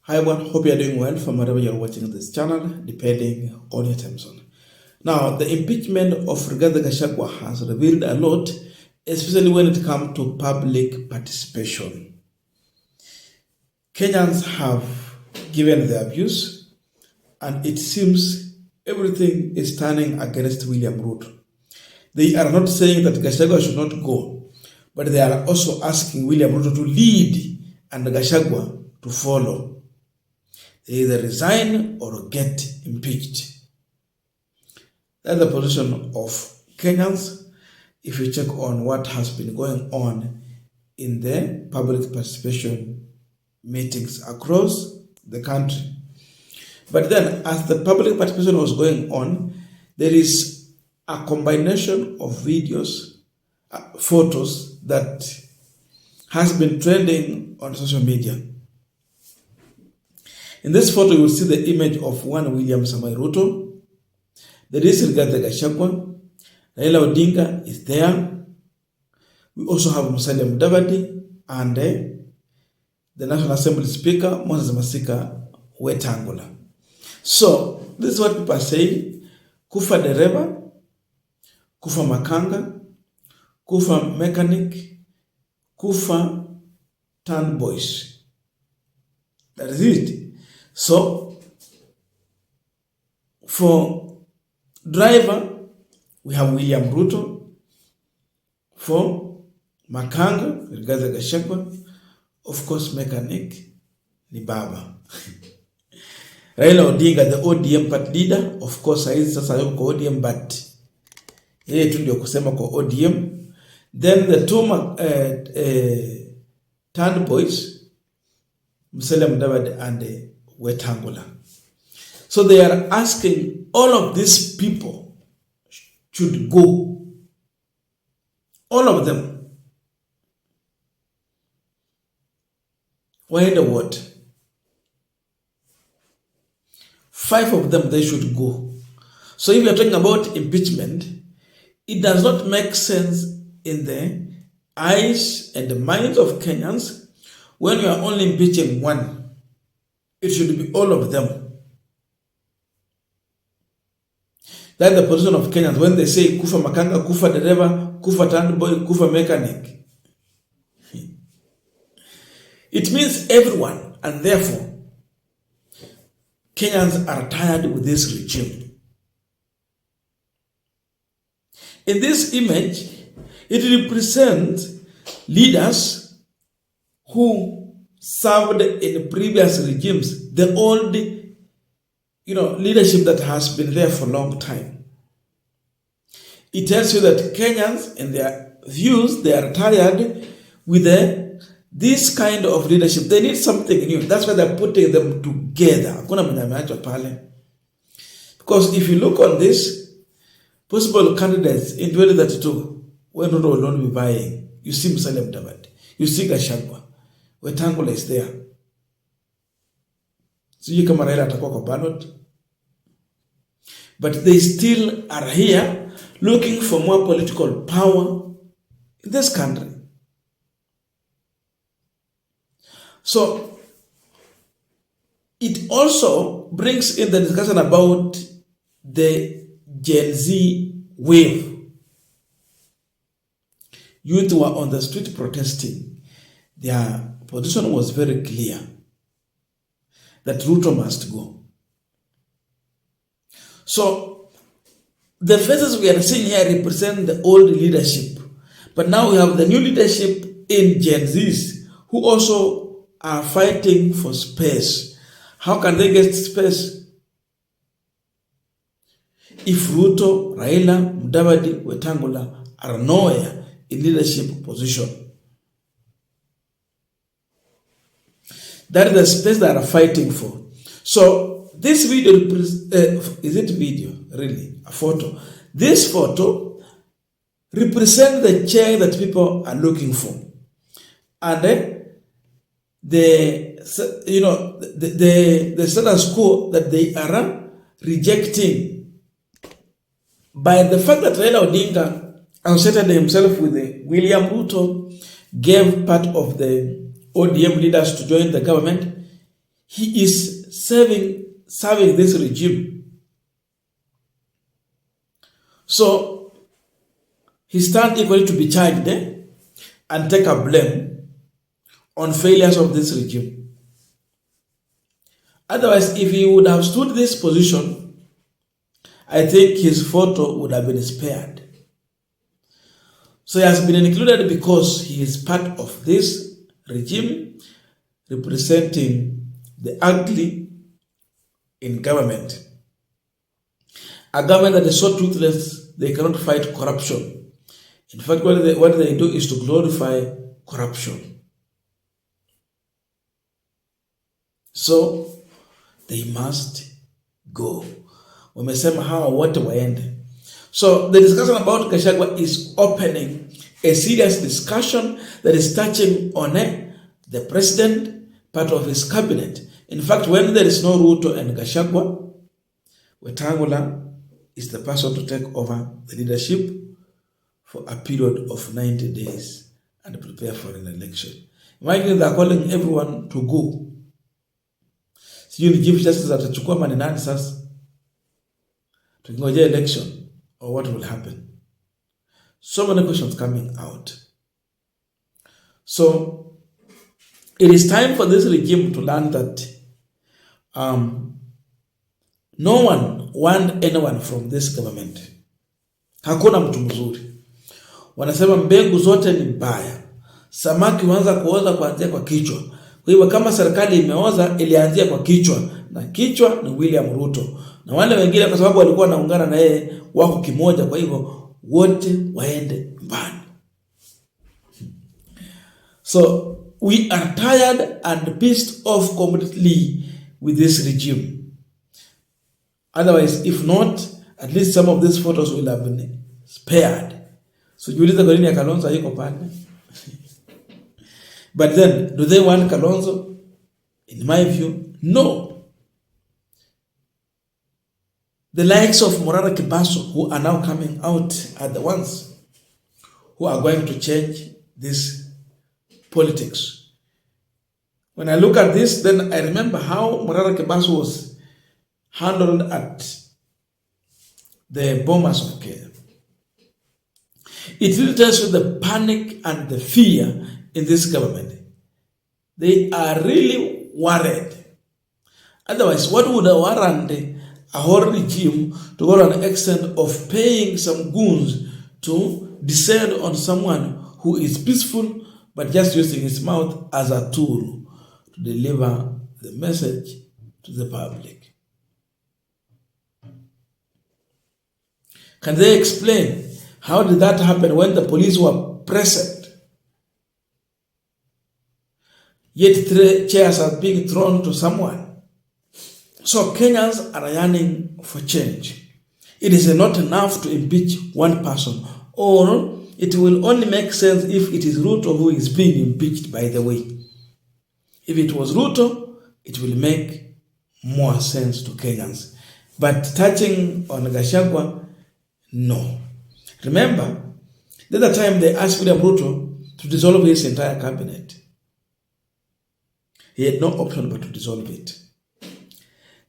Hi everyone, hope you are doing well from wherever you are watching this channel, depending on your time zone. Now, the impeachment of Rigathi Gachagwa has revealed a lot, especially when it comes to public participation. Kenyans have given their views, and it seems everything is turning against William Ruto. They are not saying that Gachagwa should not go, but they are also asking William Ruto to lead and Gachagwa to follow. They either resign or get impeached. That's the position of Kenyans if you check on what has been going on in the public participation meetings across the country. But then, as the public participation was going on, there is a combination of videos, photos that has been trending on social media. In this photo, you will see the image of one William Samoei Ruto. There is Rigathi Gachagwa. Raila Odinga is there. We also have Musalia and the National Assembly Speaker, Moses Masika Wetangula. So, this is what people are saying. Kufa dereva, kufa makanga, kufa mechanic, kufa turn boys. That is it. So, for driver, we have William Ruto. For makanga, Rigathi Gachagwa. Of course, mechanic, ni baba. Raila Odinga, the ODM part leader. Of course, saizi sasa yuko ODM, but yeye tu ndio kusema kwa ODM. Then the two turn boys, Musalia and Wetangula. So they are asking all of these people should go. All of them. Why the what? 5 of them, they should go. So if you are talking about impeachment, it does not make sense in the eyes and the minds of Kenyans when you are only impeaching one. It should be all of them. That's the position of Kenyans when they say kufa makanga, kufa dereva, kufa turn boy, kufa mechanic. It means everyone, and therefore Kenyans are tired with this regime. In this image, it represents leaders who served in previous regimes, the old, leadership that has been there for a long time. It tells you that Kenyans, in their views, they are tired with this kind of leadership. They need something new. That's why they're putting them together. Because if you look on this, possible candidates in 2032, when Ruto will not be vying, you see Musalia, you see Gachagwa, Wetangula is there. So you come Raila atakuwa kwa ballot. But they still are here looking for more political power in this country. So it also brings in the discussion about the Gen Z wave. Youth were on the street protesting. Their position was very clear that Ruto must go. So the faces we are seeing here represent the old leadership. But now we have the new leadership in Gen Zs who also are fighting for space. How can they get space? If Ruto, Raila, Mudavadi, Wetangula are nowhere in leadership position. That is the space they are fighting for. So this video, is it video? Really? A photo. This photo represents the chair that people are looking for. And the status quo that they are rejecting by the fact that Raila Odinga associated himself with William Ruto, gave part of the ODM leaders to join the government. he is serving this regime. So he stands equally to be charged and take a blame on failures of this regime. Otherwise, if he would have stood this position, I think his photo would have been spared. So he has been included because he is part of this regime representing the ugly in government. A government that is so toothless, they cannot fight corruption. In fact, what they do is to glorify corruption. So they must go. Wamesema hawa wote waende. So the discussion about Gachagwa is opening a serious discussion that is touching on the president, part of his cabinet. In fact, when there is no Ruto and Gachagwa, Wetangula is the person to take over the leadership for a period of 90 days and prepare for an election. Imagine they are calling everyone to go. Sijui ni Chief Justice atachukua manenani sasa. Tukingoja election or what will happen. So many questions coming out. So it is time for this regime to learn that no one want anyone from this government. Hakuna mtu mzuri. Wanasema mbegu zote ni mbaya. Samaki huanza kuoza kuanzia kwa kichwa. Kwa hivyo kama serikali imeoza ilianzia kwa kichwa, na kichwa ni William Ruto. Na wale wengine kwa sababu walikuwa wanaungana na yeye wako kimoja, kwa hivyo wote waende mbali. So we are tired and pissed off completely with this regime. Otherwise, if not, at least some of these photos will have been spared. So jiulize kwa nini ya Kalonzo hayuko pale? But then, do they want Kalonzo? In my view, no. The likes of Morara Kibaso, who are now coming out, are the ones who are going to change this politics. When I look at this, then I remember how Morara Kibaso was handled at the bombers of Kenya. It really tells you the panic and the fear in this government. They are really worried. Otherwise, what would warrant a whole regime to go to an extent of paying some goons to descend on someone who is peaceful but just using his mouth as a tool to deliver the message to the public? Can they explain how did that happen when the police were present? Yet 3 chairs are being thrown to someone. So Kenyans are yearning for change. It is not enough to impeach one person, or it will only make sense if it is Ruto who is being impeached, by the way. If it was Ruto, it will make more sense to Kenyans. But touching on Gachagwa, no. Remember, the other time they asked William Ruto to dissolve his entire cabinet. He had no option but to dissolve it.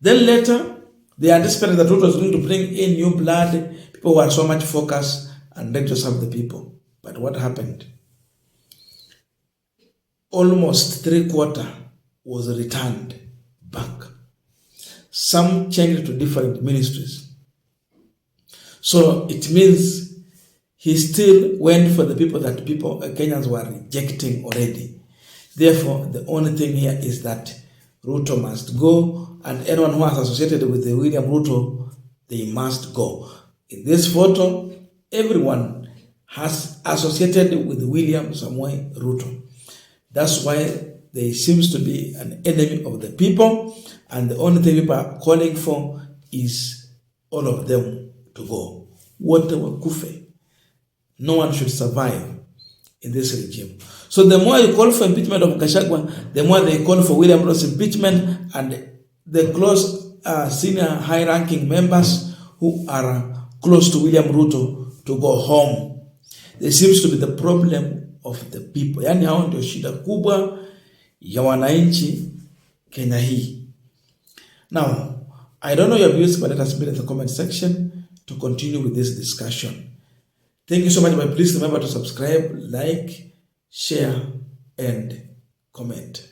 Then later, they anticipated that Ruto was going to bring in new blood, people who are so much focused and ready to serve the people. But what happened? Almost 3/4 was returned back. Some changed to different ministries. So it means he still went for the people that Kenyans were rejecting already. Therefore, the only thing here is that Ruto must go, and anyone who has associated with the William Ruto, they must go. In this photo, everyone has associated with William Samoei Ruto. That's why there seems to be an enemy of the people, and the only thing people are calling for is all of them to go. Wote wakufe. No one should survive in this regime. So the more you call for impeachment of Gachagwa, the more they call for William Ruto's impeachment, and the close senior high-ranking members who are close to William Ruto to go home. There seems to be the problem of the people. Yani hao ndio shida kubwa ya wananchi Kenya hii. Now, I don't know your views, but let us be in the comment section to continue with this discussion. Thank you so much, but please remember to subscribe, like, share, and comment.